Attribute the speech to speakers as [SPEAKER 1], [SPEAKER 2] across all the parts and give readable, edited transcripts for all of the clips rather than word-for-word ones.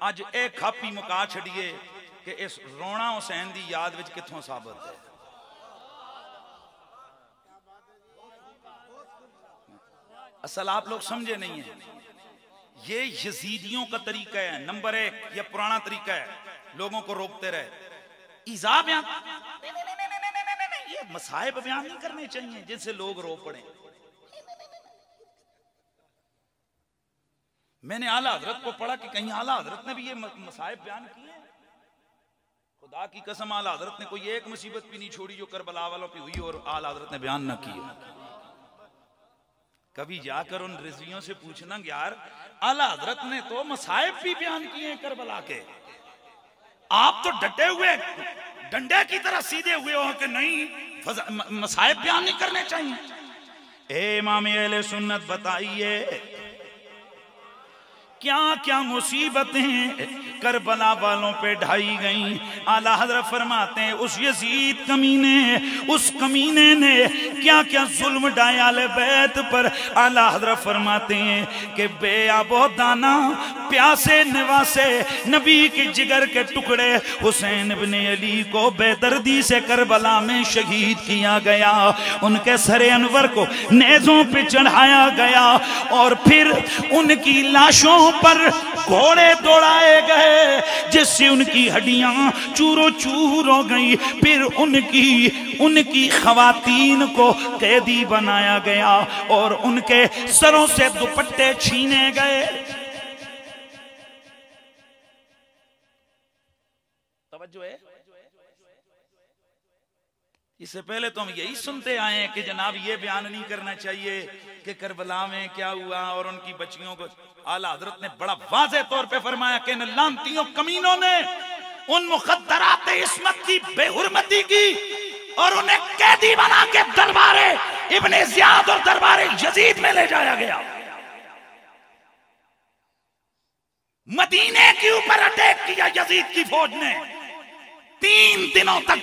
[SPEAKER 1] अज एक खापी मुका छड़िए कि इस रोना हुसैन की याद विच कित्थों साबित है। असल आप लोग समझे नहीं है, ये यजीदियों का तरीका है नंबर एक, यह पुराना तरीका है, लोगों को रोकते रहे। ईज़ा बयान नहीं, ये मसाइब बयान नहीं करने चाहिए जिनसे लोग रो पड़े। मैंने आला हजरत को पढ़ा कि कहीं आला हजरत ने भी ये मसाइब बयान किए। खुदा की कसम आला हजरत ने कोई एक मुसीबत भी नहीं छोड़ी जो करबला वालों पे हुई और आला हजरत ने बयान ना की। कभी जाकर उन रिजवियों से पूछना, यार आला हजरत ने तो मसाइब भी बयान किए हैं करबला के, आप तो डटे हुए डंडे की तरह सीधे हुए हो कि नहीं मसाइब बयान नहीं करने चाहिए। ए इमाम अहले सुन्नत बताइए क्या क्या मुसीबतें करबला वालों पे ढाई गई। आला हज़रत फरमाते हैं उस यजीद उस कमीने ने क्या क्या जुल्म ढाया आले बैत पर। आला हज़रत फरमाते हैं कि बेआबो दाना प्यासे निवासे नबी के जिगर के टुकड़े हुसैन इब्ने अली को बेदर्दी से करबला में शहीद किया गया। उनके सरे अनवर को नेज़ों पे चढ़ाया गया और फिर उनकी लाशों पर घोड़े दौड़ाए गए जिससे उनकी हड्डियां चूरो चूर हो गई। फिर उनकी खवातीन को कैदी बनाया गया और उनके सरों से दुपट्टे छीने गए। तवज्जो है। इससे पहले तो हम यही सुनते आए हैं कि जनाब ये बयान नहीं करना चाहिए कि करबला में क्या हुआ और उनकी बच्चियों को। आला हजरत ने बड़ा वाज़ेह तौर पे फरमाया कि इन लानतियों कमीनों ने उन मुखद्दरात इस्मत की बेहुरमती की और उन्हें कैदी बना के दरबारे इब्ने ज़ियाद और दरबारे यजीद में ले जाया गया। मदीने के ऊपर अटैक किया यजीद की फौज ने। 3 दिनों तक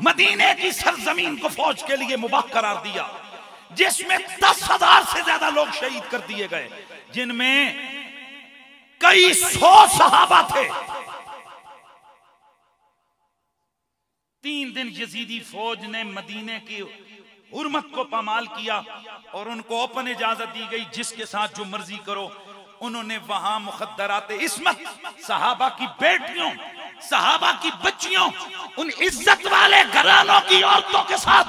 [SPEAKER 1] मदीने की सरजमीन को फौज के लिए मुबाह करार दिया, जिसमें 10,000 से ज्यादा लोग शहीद कर दिए गए, जिनमें कई 100 सहाबा थे। 3 दिन यजीदी फौज ने मदीने की हुर्मत को पामाल किया और उनको ओपन इजाजत दी गई, जिसके साथ जो मर्जी करो। उन्होंने वहां मुखद्दरात इस्मत, सहाबा की बेटियों, सहाबा की बच्चियों, उन इज्जत वाले घरानों की औरतों के साथ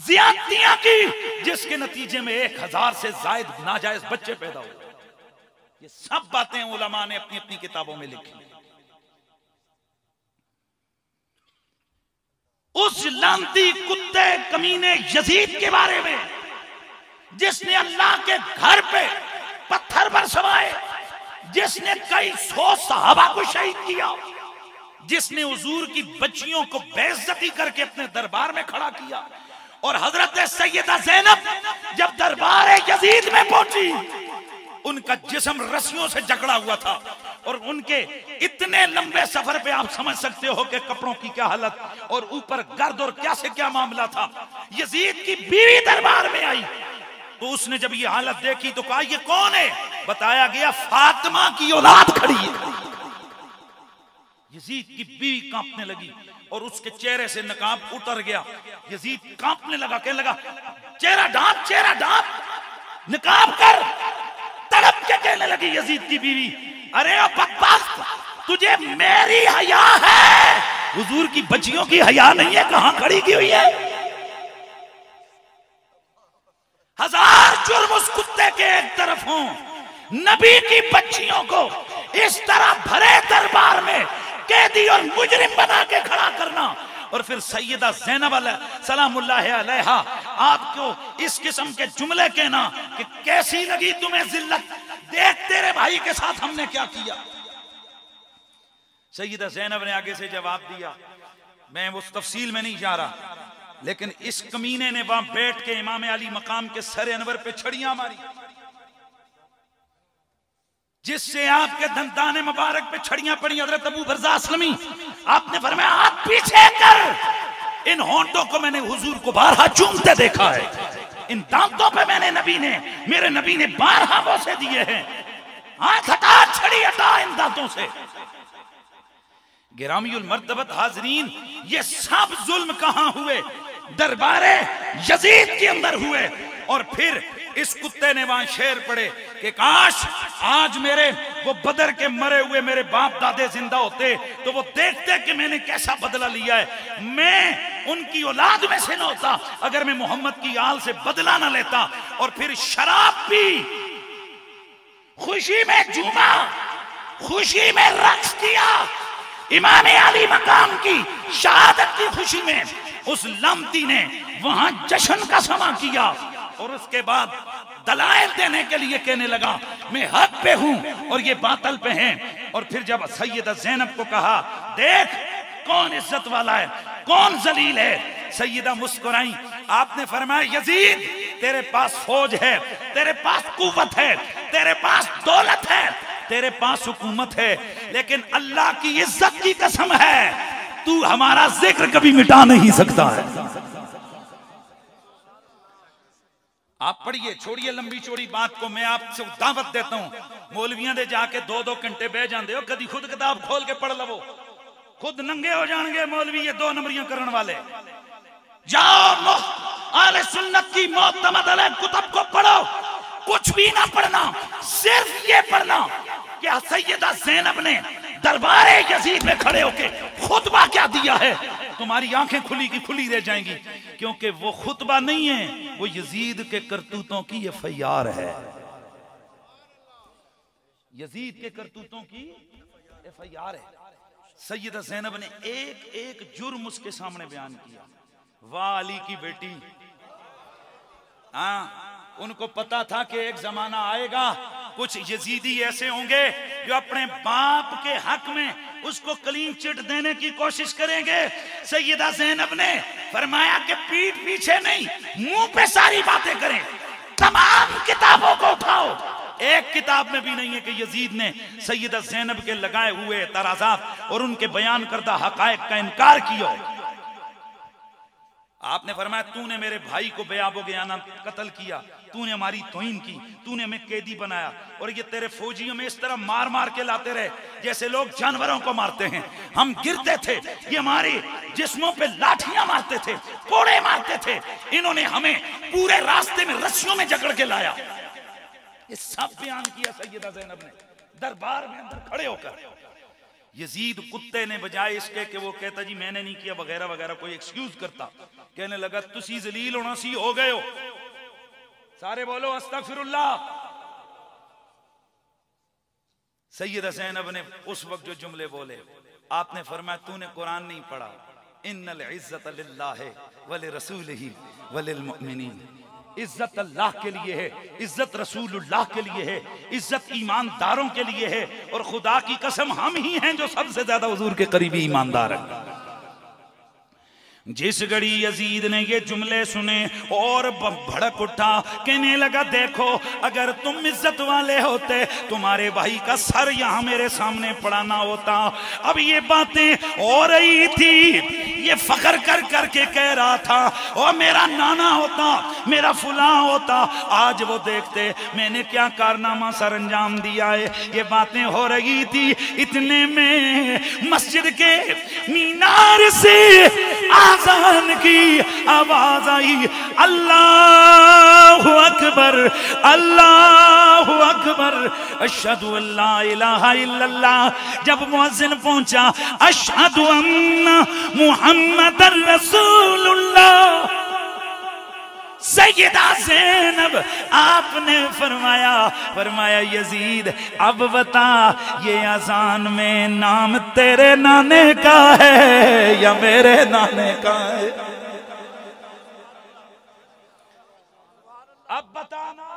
[SPEAKER 1] ज्यादतियां की, जिसके नतीजे में 1000 से जायद नाजायज बच्चे पैदा हुए। ये सब बातें उलमा ने अपनी अपनी किताबों में लिखी। उस लानती कुत्ते कमीने यजीद के बारे में, जिसने अल्लाह के घर पे पत्थर बरसवाए, जिसने कई 100 सहाबा को शहीद किया, जिसने हुजूर की बच्चियों को बेइज्जती करके अपने दरबार में खड़ा किया। और हजरत सैयदा ज़ैनब जब दरबार यजीद में पहुंची, उनका जिस्म रस्सियों से जकड़ा हुआ था और उनके इतने लंबे सफर पे आप समझ सकते हो कि कपड़ों की क्या हालत और ऊपर गर्द और क्या से क्या मामला था। यजीद की बीवी दरबार में आई तो उसने जब ये हालत देखी तो कहा ये कौन है? बताया गया फातिमा की औलाद खड़ी है। यजीद की बीवी कांपने लगी और उसके चेहरे से नकाब उतर गया। यजीद कांपने लगा, कहने लगा चेहरा ढांप, नकाब कर। तड़प के कहने लगी यजीद की बीवी, अरे ओ बकवास, तुझे मेरी हया है, हुजूर की बच्चियों की हया नहीं है, कहां खड़ी की हुई है? 1000 जुर्म उस कुत्ते के एक तरफ हों, नबी की बच्चियों को इस तरह भरे दरबार में कैदी और मुजरिम बना के खड़ा करना और फिर सैयदा ज़ैनब सलामुल्लाह अलैहा आपको इस किस्म के जुमले कहना कि कैसी लगी तुम्हें जिल्लत, देख तेरे भाई के साथ हमने क्या किया। सैयदा ज़ैनब ने आगे से जवाब दिया, मैं उस तफसील में नहीं जा रहा, लेकिन इस कमीने ने वहां बैठ के इमाम अली मकाम के सरे अनवर पे छड़ियां मारी, जिससे आपके दंताने मुबारक पे छड़ियां पड़ी। हजरत अबू बरज़ा अस्लमी आपने फरमाया हाथ पीछे कर, इन होंठों को मैंने हुजूर को बारहा चूमते देखा है, इन दांतों पे मेरे नबी ने बारहा बोसे दिए हैं। हाथ हटा, छड़ी हटा, इन हाथों से। गिरामीउल मर्तबत हाजरीन, ये सब जुल्म कहां हुए? दरबारे यजीद के अंदर हुए। और फिर इस कुत्ते ने वहां शेर पड़े कि काश आज मेरे वो बदर के मरे हुए मेरे बाप दादे जिंदा होते तो वो देखते कि मैंने कैसा बदला लिया है। मैं उनकी औलाद में से न होता अगर मैं मोहम्मद की आल से बदला ना लेता। और फिर शराब पी, खुशी में झूमा, खुशी में रक्स किया, इमाम अली मकाम की शहादत की खुशी में उस लम्ती ने वहां जश्न का समा किया। और उसके बाद दलाइल देने के लिए कहने लगा मैं हक पे हूं और ये बातल पे हैं। और फिर जब सैयदा ज़ैनब को कहा देख कौन इज्जत वाला है, कौन जलील है, सैयदा मुस्कुराई। आपने फरमाया यजीद तेरे पास फौज है, तेरे पास कुव्वत है, तेरे पास दौलत है, तेरे पास हुकूमत है, लेकिन अल्लाह की इज्जत की कसम है तू हमारा जिक्र कभी मिटा नहीं सकता है। आप पढ़िए, छोड़िए लंबी चौड़ी बात को, मैं आपसे दावत देता हूं। मौलवियां दे जाके 2-2 घंटे बह जाते हो, कभी खुद किताब खोल के पढ़ लवो, खुद नंगे हो जाएंगे मौलवी ये 2 नंबरियां करने वाले। जाओ आले सुन्नत की मोतमद अलैह कुतब को पढ़ो, कुछ भी ना पढ़ना, सिर्फ ये पढ़ना कि सैयदा ज़ैनब ने दरबारे यजीद में खड़े होके खुतबा क्या दिया है। तुम्हारी आंखें खुली की खुली रह जाएंगी, क्योंकि वो खुतबा नहीं है, वो यजीद के करतूतों की एफआईआर है। यजीद के करतूतों की एफआईआर है। सैयदा ज़ैनब ने एक एक जुर्म उसके सामने बयान किया। वाह अली की बेटी, हाँ उनको पता था कि एक जमाना आएगा कुछ यजीदी ऐसे होंगे जो अपने बाप के हक में उसको क्लीन चिट देने की कोशिश करेंगे। सैयदा ज़ैनब ने फरमाया कि पीठ पीछे नहीं, मुंह पे सारी बातें करें, तमाम किताबों को उठाओ। एक किताब में भी नहीं है कि यजीद ने सैयदा ज़ैनब के लगाए हुए तराजात और उनके बयान करदा हकायक का इनकार किया। आपने फरमाया तूने मेरे भाई को बेआबो बयाना कत्ल किया, तूने हमारी तौहीन की, तूने हमें कैदी बनाया, और ये तेरे फौजियों में इस तरह मार मार के लाते रहे जैसे लोग जानवरों को मारते हैं। हम गिरते थे, ये हमारे जिस्मों पे लाठियां मारते थे, कोड़े मारते थे, इन्होंने हमें पूरे रास्ते में रस्सियों में जकड़ के लाया। ये सब बयान किया सैयदा ज़ैनब ने दरबार में अंदर खड़े होकर। यजीद कुत्ते ने बजाय इसके कि वो कहता जी मैंने नहीं किया वगैरह वगैरह कोई एक्सक्यूज करता, कहने लगा तुसी जलील होना सी हो गए हो। सारे बोलो अस्तगफिरुल्लाह। सैयदा ज़ैनब ने उस वक्त जो जुमले बोले, आपने फरमाया तूने कुरान नहीं पढ़ा, इन्नल इज्जत लिल्लाहि व लिरसूलिही व लिल मुमिनीन। इज्जत अल्लाह के लिए है, इज्जत रसूलुल्लाह के लिए है, इज्जत ईमानदारों के लिए है, और खुदा की कसम हम ही हैं जो सबसे ज्यादा हुजूर के करीबी ईमानदार हैं। जिस घड़ी यजीद ने ये जुमले सुने और भड़क उठा, कहने लगा देखो अगर तुम इज्जत वाले होते तुम्हारे भाई का सर यहाँ मेरे सामने पड़ा ना होता। अब ये बातें हो रही थी, ये फख्र कर करके कह रहा था ओ मेरा नाना होता, मेरा फुला होता, आज वो देखते मैंने क्या कारनामा सर अंजाम दिया है। ये बातें हो रही थी, इतने में मस्जिद के मीनार से आज़ान की आवाज आई, अल्लाहु अकबर, अल्लाहु अकबर, अशहदु अल्ला इलाहा इल्लल्लाह। जब मुअज्जिन पहुंचा, अशहदु अन्ना मुहम्मदर रसूलुल्लाह। सैयदा ज़ैनब आपने फरमाया यजीद अब बता ये अजान में नाम तेरे नाने का है या मेरे नाने का है? अब बताना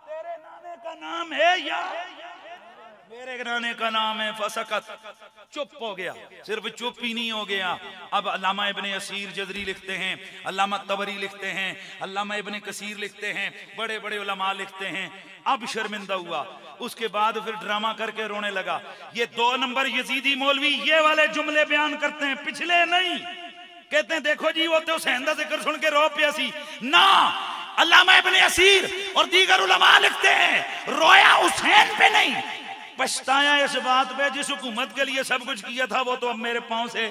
[SPEAKER 1] तेरे नाने का नाम है या मेरे नाने का नाम है। फसकत, चुप हो गया। सिर्फ चुप ही नहीं हो गया, अब अल्लामा इब्ने असीर जज़री लिखते हैं, अल्लामा तबरी लिखते हैं, अल्लामा इब्ने कसीर लिखते हैं, बड़े बड़े उलमा लिखते हैं। अब शर्मिंदा हुआ, उसके बाद फिर ड्रामा करके रोने लगा। ये 2 नंबर यजीदी मौलवी ये वाले जुमले बयान करते हैं, पिछले नहीं। कहते हैं देखो जी वो तो हुसैन दा जिक्र सुन के रो पिया सी ना। अल्लामा इब्ने असीर और दीगर उलमा लिखते हैं रोया हुसैन पे नहीं, पछताया इस बात पे जिस हुकूमत के लिए सब कुछ किया था वो तो अब मेरे पांव से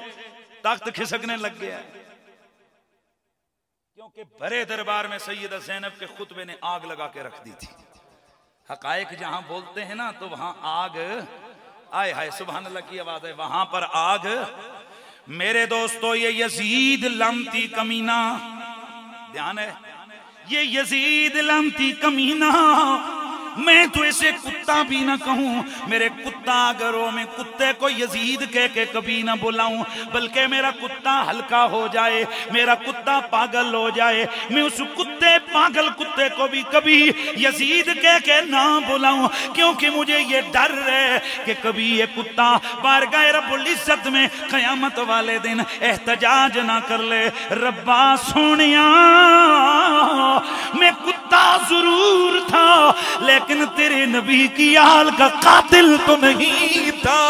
[SPEAKER 1] तख्त खिसकने लग गया। क्योंकि बड़े दरबार में सैयदा ज़ैनब के खुतबे ने आग लगा के रख दी थी। हकायक जहां बोलते हैं ना तो वहां आग, आए हाय सुभान अल्लाह की आवाज है, वहां पर आग। मेरे दोस्तों ये यजीद लमती कमीना, ध्यान है, ये यजीद लमती कमीना, मैं तो इसे कुत्ता भी ना कहूं, मेरे कुत्ता अगर हो मैं कुत्ते को यजीद कह के कभी ना बुलाऊं, बल्कि मेरा कुत्ता हल्का हो जाए, मेरा कुत्ता पागल हो जाए, मैं उस कुत्ते पागल कुत्ते को भी कभी यजीद कह के ना बुलाऊं, क्योंकि मुझे ये डर है कि कभी ये कुत्ता बारगाह रब्बुल इज्जत में क़यामत वाले दिन एहतजाज ना कर ले। रब्बा सोनिया मैं कुत्ता जरूर था लेकिन तेरे नबी की आल का कातिल तो नहीं था।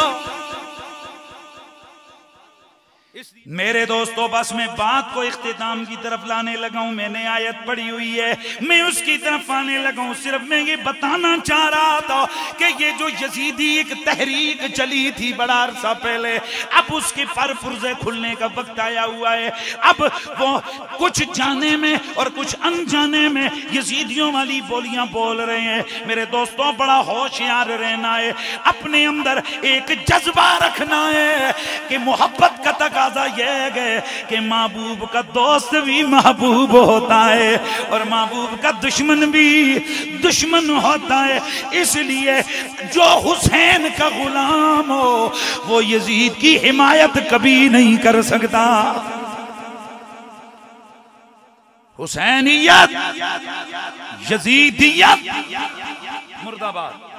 [SPEAKER 1] मेरे दोस्तों बस मैं बात को इख्तिताम की तरफ लाने लगा हूं। मैंने आयत पढ़ी हुई है, मैं उसकी तरफ आने लगा हूं। सिर्फ मैं ये बताना चाह रहा था कि ये जो यजीदी एक तहरीक चली थी बड़ा अरसा पहले, अब उसके पर पुर्जे खुलने का वक्त आया हुआ है। अब वो कुछ जाने में और कुछ अनजाने में यजीदियों वाली बोलियां बोल रहे हैं। मेरे दोस्तों बड़ा होशियार रहना है, अपने अंदर एक जज्बा रखना है कि मोहब्बत का तकाजा यह है कि महबूब का दोस्त भी महबूब होता है और महबूब का दुश्मन भी दुश्मन होता है। इसलिए जो हुसैन का गुलाम हो वो यजीद की हिमायत कभी नहीं कर सकता। हुसैनियत यजीदियत मुर्दाबाद।